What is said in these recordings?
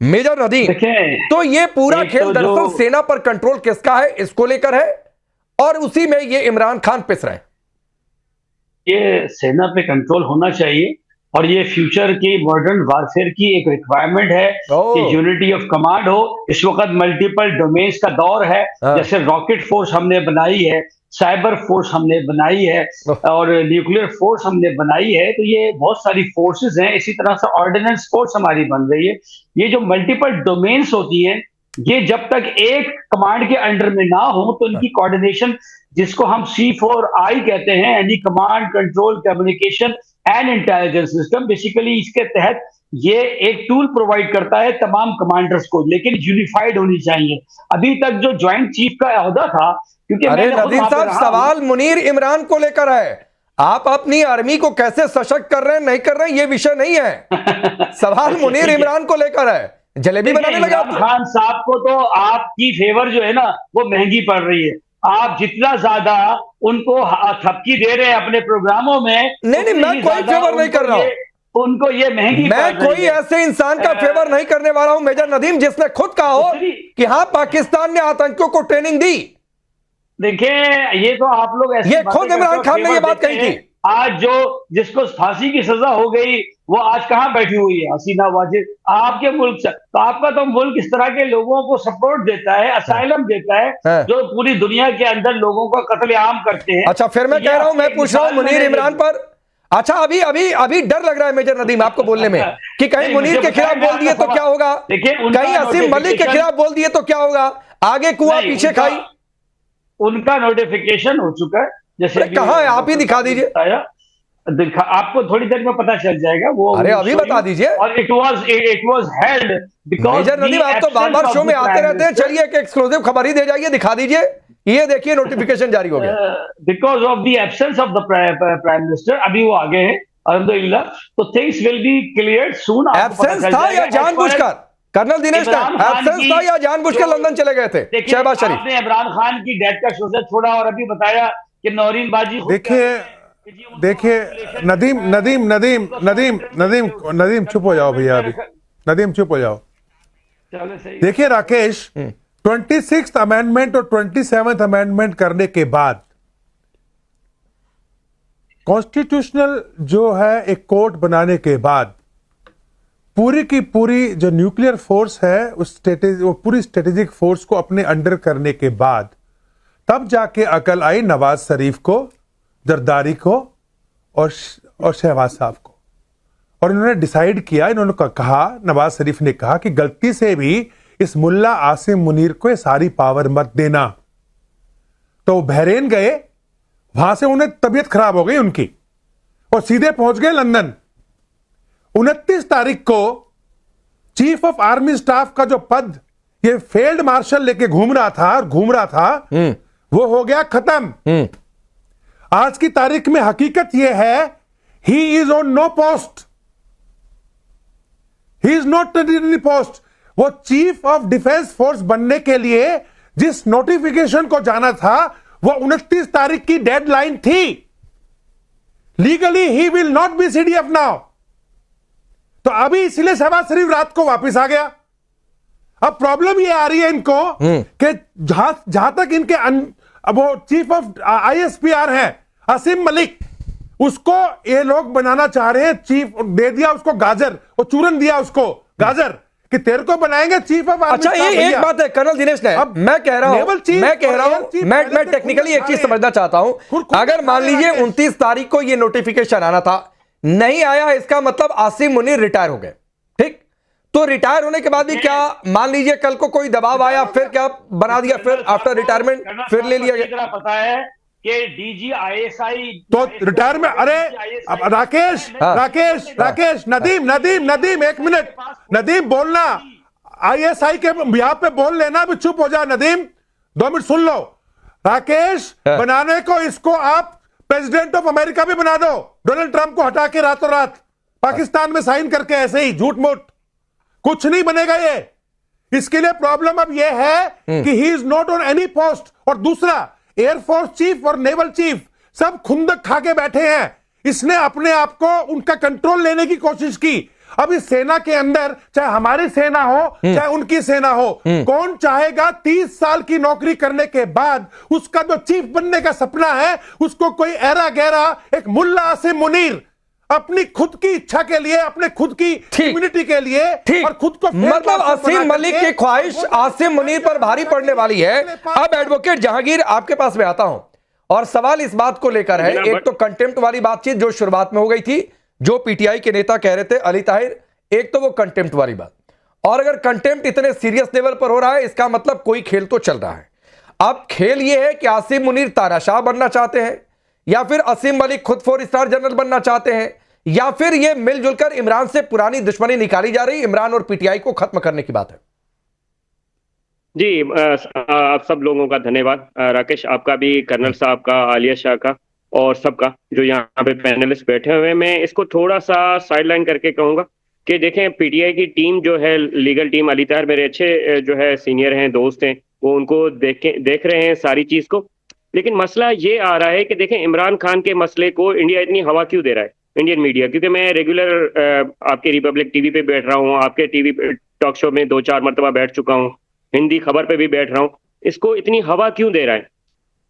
Major Nadeem, तो ये पूरा खेल दरअसल सेना पर कंट्रोल किसका है, इसको लेकर है, और उसी में ये इमरान खान पिस रहे हैं। ये सेना पे कंट्रोल होना चाहिए और ये फ्यूचर की मॉडर्न वारफेयर की एक रिक्वायरमेंट है कि यूनिटी ऑफ कमांड हो। इस वक्त मल्टीपल डोमेन्स का दौर है, जैसे रॉकेट फोर्स हमने बनाई है, साइबर फोर्स हमने बनाई है और न्यूक्लियर फोर्स हमने बनाई है, तो ये बहुत सारी फोर्सेस हैं। इसी तरह से ऑर्डिनेंस फोर्स हमारी बन रही है। ये जो मल्टीपल डोमेन्स होती हैं, ये जब तक एक कमांड के अंडर में ना हो तो इनकी कोऑर्डिनेशन, जिसको हम C4I कहते हैं, यानी command control communication and intelligence system, basically इसके तहत ये एक टूल प्रोवाइड करता है तमाम कमांडर्स को, लेकिन यूनिफाइड होनी चाहिए। अभी तक जो ज्वाइंट चीफ का ओहदा था, क्योंकि अरे नदीम साहब, सवाल मुनीर इमरान को लेकर है। आप अपनी आर्मी को कैसे सशक्त कर रहे हैं, नहीं कर रहे हैं, ये विषय नहीं है। सवाल मुनीर इमरान को लेकर है। जलेबी बनाने लगा खान साहब को तो आपकी फेवर जो है ना वो महंगी पड़ रही है। आप जितना ज्यादा उनको थपकी दे रहे हैं अपने प्रोग्रामों में, नहीं, मैं कोई फेवर नहीं कर रहा हूं उनको, ये महंगी मैं कोई ऐसे इंसान का फेवर नहीं करने वाला हूं मेजर नदीम जिसने खुद कहा हो कि हाँ पाकिस्तान ने आतंकियों को ट्रेनिंग दी। देखिए, ये तो आप लोग ऐसे, ये खुद इमरान खान ने ये बात कही थी। आज जो जिसको फांसी की सजा हो गई वो आज कहां बैठी हुई है, हसीना वाजिद आपके मुल्क से। तो आपका तो मुल्क इस तरह के लोगों को सपोर्ट देता है, असाइलम देता है, जो पूरी दुनिया के अंदर लोगों का कत्लेआम करते हैं। अच्छा, फिर मैं कह रहा हूं, मैं पूछ रहा हूं मुनीर इमरान पर। अच्छा, अभी डर लग रहा है मेजर नदीम आपको बोलने में कि कहीं मुनीर के खिलाफ बोल दिए तो क्या होगा, कहीं असीम मलिक के खिलाफ बोल दिए तो क्या होगा, आगे कुआं पीछे खाई। उनका नोटिफिकेशन हो चुका है, जैसे कहां है, आप ही दिखा दीजिए। आपको थोड़ी देर में पता चल जाएगा वो। अरे अभी बता दीजिए। और it was held because major Nadeem, आप तो बार-बार शो में आते रहते हैं, चलिए एक एक्सक्लूसिव खबर ही दे जाइए, दिखा दीजिए। ये देखिए नोटिफिकेशन जारी हो गया। Because of the absence of the prime minister, अभी वो आगे हैं अल्हम्दुलिल्लाह, तो things will be cleared soon. Absence था या जानबूझकर, कर्नल दिनेश का एब्सेंस था या जानबूझकर लंदन चले गए थे शहबाज शरीफ? आपने इमरान खान की डेथ का शोषण छोड़ा और अभी बताया कि नौरीन बाजी। देखिए नदीम चुप हो जाओ भैया, अभी नदीम चुप हो जाओ। देखिए राकेश, 26th अमेंडमेंट और 27th अमेंडमेंट करने के बाद कॉन्स्टिट्यूशनल जो है एक कोर्ट बनाने के बाद पूरी की पूरी जो न्यूक्लियर फोर्स है वो पूरी स्ट्रेटेजिक फोर्स को अपने अंडर करने के बाद तब जाके अकल आई नवाज शरीफ को, जरदारी को और शहबाज साहब को, और इन्होंने डिसाइड किया, इन्होंने कहा, नवाज शरीफ ने कहा कि गलती से भी इस मुल्ला आसिम मुनीर को ये सारी पावर मत देना। तो वो बहरेन गए, वहां से उन्हें तबीयत खराब हो गई उनकी और सीधे पहुंच गए लंदन। 29 तारीख को चीफ ऑफ आर्मी स्टाफ का जो पद ये फील्ड मार्शल लेके घूम रहा था वो हो गया खत्म। आज की तारीख में हकीकत यह है, he is on no post, he is not any post. वो चीफ ऑफ डिफेंस फोर्स बनने के लिए जिस नोटिफिकेशन को जाना था वो 29 तारीख की डेडलाइन थी। Legally he will not be CDF now. तो अभी इसलिए शहबाज शरीफ रात को वापस आ गया। अब प्रॉब्लम ये आ रही है इनको कि जहां तक इनके अब वो चीफ ऑफ ISPR हैं असीम मलिक, उसको ये लोग बनाना चाह रहे हैं चीफ, दे दिया उसको गाजर, वो चूरन दिया उसको गाजर कि तेरे को बनाएंगे चीफ ऑफ आर्मी। अच्छा, ये एक बात है कर्नल दिनेश ने, मैं कह रहा हूं मैं टेक्निकली एक चीज समझना चाहता हूं। अगर मान लीजिए 29 तारीख को ये नोटिफिकेशन आना था, नहीं आया, इसका मतलब आसिम मुनीर रिटायर हो गए, ठीक? तो रिटायर होने के बाद भी क्या मान लीजिए कल को कोई दबाव आया, फिर क्या बना दिया, फिर आफ्टर रिटायरमेंट फिर ले लिया गया? पता है कि DG ISI तो रिटायर में, अरे अब राकेश नदीम एक मिनट, नदीम बोलना, ISI के यहां पे बोल लेना, भी चुप हो जा नदीम, 2 मिनट सुन लो। राकेश बनाने को इसको आप प्रेसिडेंट ऑफ अमेरिका भी बना दो, डोनाल्ड ट्रंप को हटा के रातों रात पाकिस्तान में साइन करके, ऐसे ही झूठ मूठ कुछ नहीं बनेगा ये। इसके लिए प्रॉब्लम अब ये है कि ही is not on any post. और दूसरा, एयरफोर्स चीफ और नेवल चीफ सब खुंदक खा के बैठे हैं। इसने अपने आप को उनका कंट्रोल लेने की कोशिश की। अभी सेना के अंदर चाहे हमारी सेना हो चाहे उनकी सेना हो, कौन चाहेगा 30 साल की नौकरी करने के बाद उसका जो चीफ बनने का सपना है उसको कोई ऐरा गहरा एक मुल्ला आसिम मुनीर अपनी खुद की इच्छा के लिए, अपने खुद की इम्यूनिटी के लिए और खुद को मतलब आसिम मलिक की ख्वाहिश आसिम मुनीर पर भारी पड़ने वाली है। अब एडवोकेट जहांगीर आपके पास मैं आता हूं और सवाल इस बात को लेकर है, एक तो कंटेम्प्ट वाली बातचीत जो शुरुआत में हो गई थी जो पीटीआई के नेता कह रहे थे अली ताहिर, एक तो वो कंटेम्प्ट वाली बात, और अगर कंटेम्प्ट इतने सीरियस लेवल पर हो रहा है इसका मतलब कोई खेल तो चल रहा है। अब खेल ये है कि आसिम मुनीर तानाशाह बनना चाहते हैं या फिर आसिम मलिक खुद 4 स्टार जनरल बनना चाहते हैं या फिर ये मिलजुल कर इमरान से पुरानी दुश्मनी निकाली जा रही, इमरान और पीटीआई को खत्म करने की बात है। जी आप सब लोगों का धन्यवाद, राकेश आपका भी, कर्नल साहब का, आलिया शाह का और सबका जो यहाँ पे पैनलिस्ट बैठे हुए हैं। मैं इसको थोड़ा सा साइडलाइन करके कहूंगा कि देखें पीटीआई की टीम जो है, लीगल टीम, अली ताहिर मेरे अच्छे जो है सीनियर हैं, दोस्त हैं, वो उनको देख रहे हैं सारी चीज को। लेकिन मसला ये आ रहा है कि देखें इमरान खान के मसले को इंडिया इतनी हवा क्यों दे रहा है, इंडियन मीडिया, क्योंकि मैं रेगुलर आपके रिपब्लिक टीवी पे बैठ रहा हूँ, आपके टीवी टॉक शो में 2-4 मरतबा बैठ चुका हूँ, हिंदी खबर पे भी बैठ रहा हूँ, इसको इतनी हवा क्यों दे रहा है?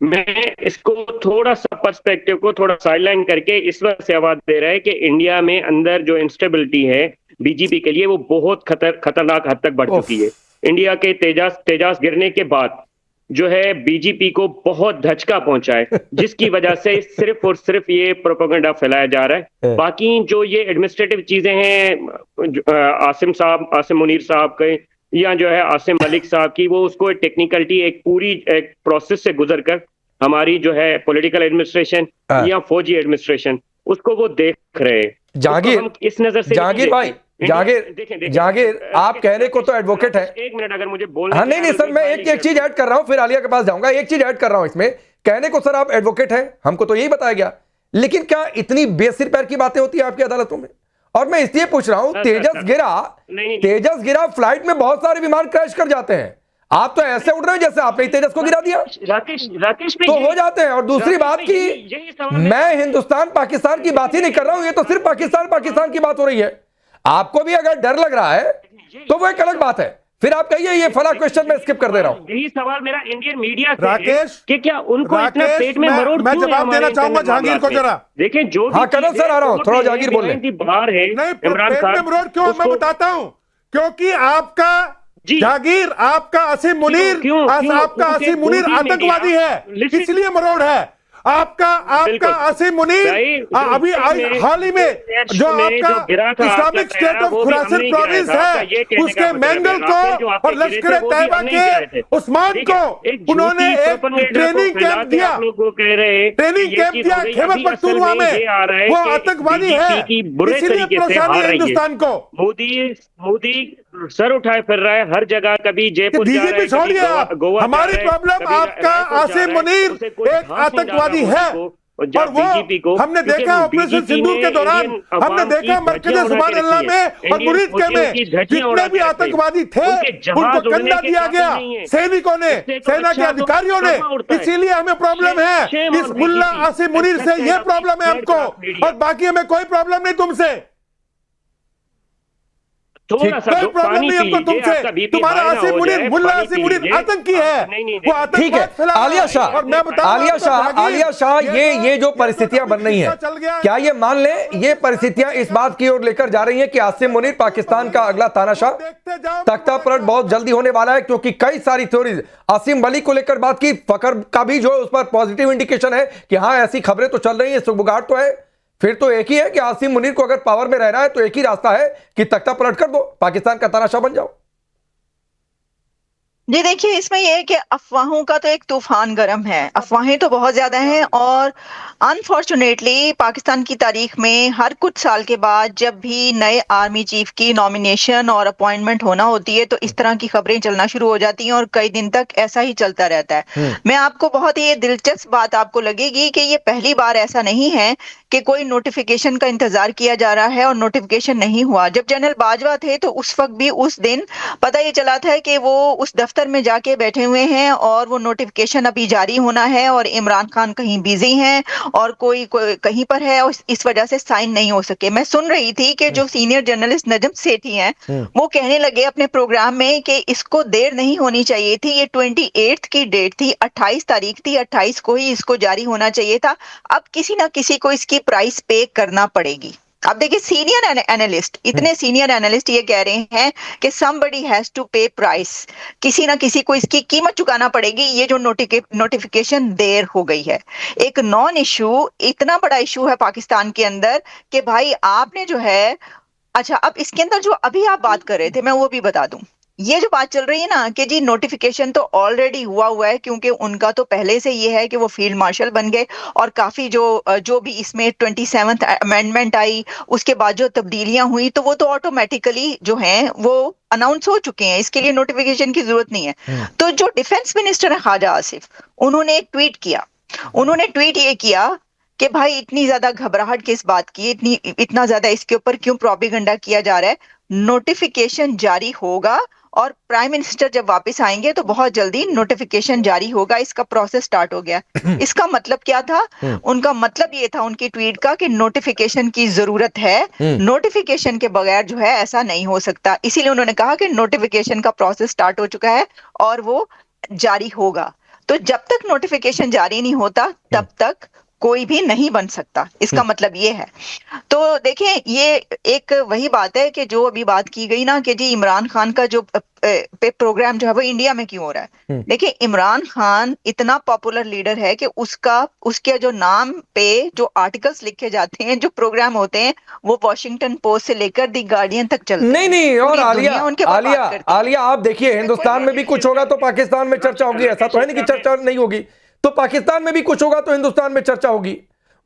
मैं इसको थोड़ा सा पर्सपेक्टिव को थोड़ा साइडलाइन करके इस वजह से हवा दे रहा है कि इंडिया में अंदर जो इंस्टेबिलिटी है बीजेपी के लिए वो बहुत खतरनाक हद तक बढ़ चुकी है। इंडिया के तेजास गिरने के बाद जो है बीजेपी को बहुत धचका पहुंचा है, जिसकी वजह से सिर्फ और सिर्फ ये प्रोपेगेंडा फैलाया जा रहा है। बाकी जो ये एडमिनिस्ट्रेटिव चीजें हैं आसिम मुनीर साहब के या जो है आसिम मलिक साहब की, वो उसको टेक्निकलिटी एक पूरी एक प्रोसेस से गुजर कर हमारी जो है पॉलिटिकल एडमिनिस्ट्रेशन या फौजी एडमिनिस्ट्रेशन उसको वो देख रहे हैं। जहांगीर, इस नजर से जहांगीर भाई, जहांगीर आप कहने को तो एडवोकेट है। एक मिनट अगर मुझे बोलना, हाँ नहीं सर, मैं एक चीज ऐड कर रहा हूं, फिर आलिया के पास जाऊंगा। एक चीज ऐड कर रहा हूं इसमें, कहने को सर आप एडवोकेट हैं, हमको तो यही बताया गया, लेकिन क्या इतनी बेसिर पैर की बातें होती है आपकी अदालतों में? और मैं इसलिए पूछ रहा हूं, तेजस गिरा फ्लाइट में बहुत सारे विमान क्रैश कर जाते हैं, आप तो ऐसे उड़ रहे हैं जैसे आपने तेजस को गिरा दिया। राकेश तो हो जाते हैं। और दूसरी बात की मैं हिंदुस्तान पाकिस्तान की बात ही नहीं कर रहा हूं, ये तो सिर्फ पाकिस्तान की बात हो रही है। आपको भी अगर डर लग रहा है तो वो एक अलग बात है, फिर आप कहिए ये फला क्वेश्चन मैं स्किप कर दे रहा हूं। यही सवाल मेरा इंडियन मीडिया से राकेश कि क्या उनको इतना पेट में मरोड़ मैं जवाब देना चाहूंगा जहांगीर को जरा। देखिए जो हाँ कर्नल सर आ रहा हूं, थोड़ा जहांगीर बोल रहे बाहर है इमरान खान मरोड़ क्यों, मैं बताता हूं, क्योंकि आपका जहांगीर, आपका आसिम मुनीर आतंकवादी है, इसलिए मरोड़ है। आपका आसिम मुनीर अभी हाल ही में जो आपका Islamic state of Khurasan province है उसके मैंगल को और लश्कर तैयबा के उस्मान को उन्होंने एक ट्रेनिंग कैंप दिया, खैबर पख्तूनख्वा में। वो आतंकवादी है, इसीलिए परेशानी है हिंदुस्तान को। मोदी सर उठाए फिर रहा है हर जगह, कभी जयपुर जा रहा है, छोड़िए आप, हमारी प्रॉब्लम आपका आसिम मुनीर एक आतंकवादी है। और वो हमने देखा ऑपरेशन सिंदूर के दौरान, हमने देखा मरकज सुभान अल्लाह में और मुरीदके में जितने भी आतंकवादी थे उनको कंधा दिया गया सैनिकों ने, सेना के अधिकारियों ने। इसीलिए हमें प्रॉब्लम है इस मुल्ला आसिम मुनीर से, ये प्रॉब्लम है हमको, और बाकी हमें कोई प्रॉब्लम नहीं तुमसे। कोई प्रॉब्लम नहीं हमको तुमसे। तुम्हारा आसिम मुनीर, मुल्ला आसिम मुनीर आतंकी है, वो ठीक है। आलिया शाह, ये जो परिस्थितियां बन रही हैं, क्या ये मान लें ये परिस्थितियां इस बात की ओर लेकर जा रही हैं कि आसिम मुनीर पाकिस्तान का अगला तानाशाह, तख्ता पलट बहुत जल्दी होने वाला है? क्योंकि कई सारी थ्योरीज आसिम मलिक को लेकर बात की, फखर का भी जो उस पर पॉजिटिव इंडिकेशन है कि हाँ ऐसी खबरें तो चल रही है, सुगबुगाहट तो है। फिर तो एक ही है कि आसिम मुनीर को अगर पावर में रहना है तो एक ही रास्ता है कि तख्ता पलट कर दो, पाकिस्तान का तानाशाह बन जाओ। जी देखिए, इसमें यह है कि अफवाहों का तो एक तूफान गर्म है, अफवाहें तो बहुत ज्यादा हैं, और अनफॉर्चुनेटली पाकिस्तान की तारीख में हर कुछ साल के बाद जब भी नए आर्मी चीफ की नॉमिनेशन और अपॉइंटमेंट होना होती है तो इस तरह की खबरें चलना शुरू हो जाती हैं और कई दिन तक ऐसा ही चलता रहता है। मैं आपको बहुत ही दिलचस्प बात आपको लगेगी कि ये पहली बार ऐसा नहीं है कि कोई नोटिफिकेशन का इंतजार किया जा रहा है और नोटिफिकेशन नहीं हुआ। जब जनरल बाजवा थे तो उस वक्त भी उस दिन पता ये चला था कि वो उस दफ्तर में जाके बैठे हुए हैं और वो नोटिफिकेशन अभी जारी होना है और इमरान खान कहीं बिजी हैं और कोई कहीं पर है और इस वजह से साइन नहीं हो सके। मैं सुन रही थी कि जो सीनियर जर्नलिस्ट नजम सेठी हैं वो कहने लगे अपने प्रोग्राम में कि इसको देर नहीं होनी चाहिए थी, ये 28 की डेट थी, 28 तारीख थी, 28 को ही इसको जारी होना चाहिए था। अब किसी ना किसी को इसकी प्राइस पे करना पड़ेगी। अब देखिए सीनियर एनालिस्ट, इतने सीनियर एनालिस्ट ये कह रहे हैं कि somebody has to pay price, किसी ना किसी को इसकी कीमत चुकाना पड़ेगी। ये जो नोटिफिकेशन देर हो गई है, एक नॉन इशू, इतना बड़ा इशू है पाकिस्तान के अंदर कि भाई आपने जो है, अच्छा अब इसके अंदर जो अभी आप बात कर रहे थे मैं वो भी बता दूं। ये जो बात चल रही है ना कि जी नोटिफिकेशन तो ऑलरेडी हुआ है, क्योंकि उनका तो पहले से ये है कि वो फील्ड मार्शल बन गए और काफी जो भी इसमें 27th अमेंडमेंट आई उसके बाद जो तब्दीलियां हुई तो वो तो ऑटोमेटिकली जो हैं वो अनाउंस हो चुके हैं, इसके लिए नोटिफिकेशन की जरूरत नहीं है। तो जो डिफेंस मिनिस्टर है ख्वाजा आसिफ, उन्होंने एक ट्वीट किया, उन्होंने ट्वीट ये किया कि भाई इतनी ज्यादा घबराहट किस बात की, इतना ज्यादा इसके ऊपर क्यों प्रोपेगेंडा किया जा रहा है। नोटिफिकेशन जारी होगा और प्राइम मिनिस्टर जब वापस आएंगे तो बहुत जल्दी नोटिफिकेशन जारी होगा, इसका प्रोसेस स्टार्ट हो गया। इसका मतलब क्या था? उनका मतलब ये था उनकी ट्वीट का कि नोटिफिकेशन की जरूरत है, नोटिफिकेशन के बगैर जो है ऐसा नहीं हो सकता। इसीलिए उन्होंने कहा कि नोटिफिकेशन का प्रोसेस स्टार्ट हो चुका है और वो जारी होगा। तो जब तक नोटिफिकेशन जारी नहीं होता तब तक कोई भी नहीं बन सकता, इसका मतलब ये है। तो देखें ये एक वही बात है कि जो अभी बात की गई ना कि जी इमरान खान का जो प्रोग्राम जो है वो इंडिया में क्यों हो रहा है। देखिए इमरान खान इतना पॉपुलर लीडर है कि उसके जो नाम पे जो आर्टिकल्स लिखे जाते हैं, जो प्रोग्राम होते हैं, वो वॉशिंगटन पोस्ट से लेकर दी गार्डियन तक चलते हैं। नहीं और आलिया आप देखिए हिंदुस्तान में भी कुछ होगा तो पाकिस्तान में चर्चा होगी, ऐसा तो है नहीं कि चर्चा नहीं होगी। तो पाकिस्तान में भी कुछ होगा तो हिंदुस्तान में चर्चा होगी,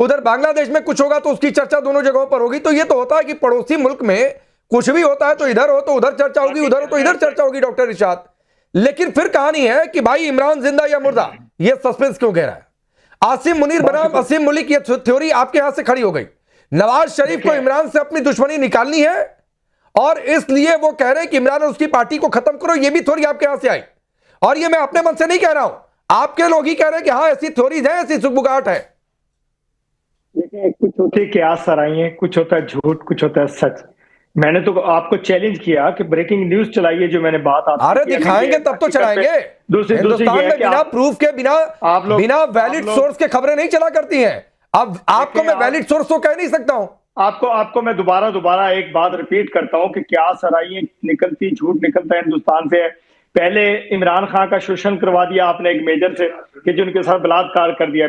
उधर बांग्लादेश में कुछ होगा तो उसकी चर्चा दोनों जगहों पर होगी। तो ये तो होता है कि पड़ोसी मुल्क में कुछ भी होता है तो इधर हो तो उधर चर्चा होगी, उधर हो तो इधर चर्चा होगी डॉक्टर इरशाद। लेकिन फिर कहानी है कि भाई इमरान जिंदा या मुर्दा, ये सस्पेंस क्यों कह रहा है? आसिम मुनीर बनाम असीम मलिक, ये थ्योरी आपके यहां से खड़ी हो गई। नवाज शरीफ को इमरान से अपनी दुश्मनी निकालनी है और इसलिए वो कह रहे हैं कि इमरान और उसकी पार्टी को खत्म करो, ये भी थ्योरी आपके यहां से आई। और ये मैं अपने मन से नहीं कह रहा हूं, आपके लोग ही कह रहे हैं कि हाँ ऐसी थ्योरीज है, ऐसी सुगबुगाहट है। देखिए कुछ होती है क्या सराइयां, कुछ होता है झूठ, कुछ होता है सच। मैंने तो आपको चैलेंज किया कि ब्रेकिंग न्यूज चलाइए, जो मैंने बात अरे दिखाएंगे तब तो चलाएंगे। हिंदुस्तान में बिना प्रूफ के, बिना वैलिड सोर्स के खबरें नहीं चला करती हैं। अब आपको मैं वैलिड सोर्स तो कह नहीं सकता हूं। आपको मैं दोबारा एक बात रिपीट करता हूं कि क्या सराइयां निकलती, झूठ निकलता है हिंदुस्तान से। पहले इमरान खान का शोषण करवा दिया आपने एक मेजर से कि जो उनके साथ बलात्कार कर दिया।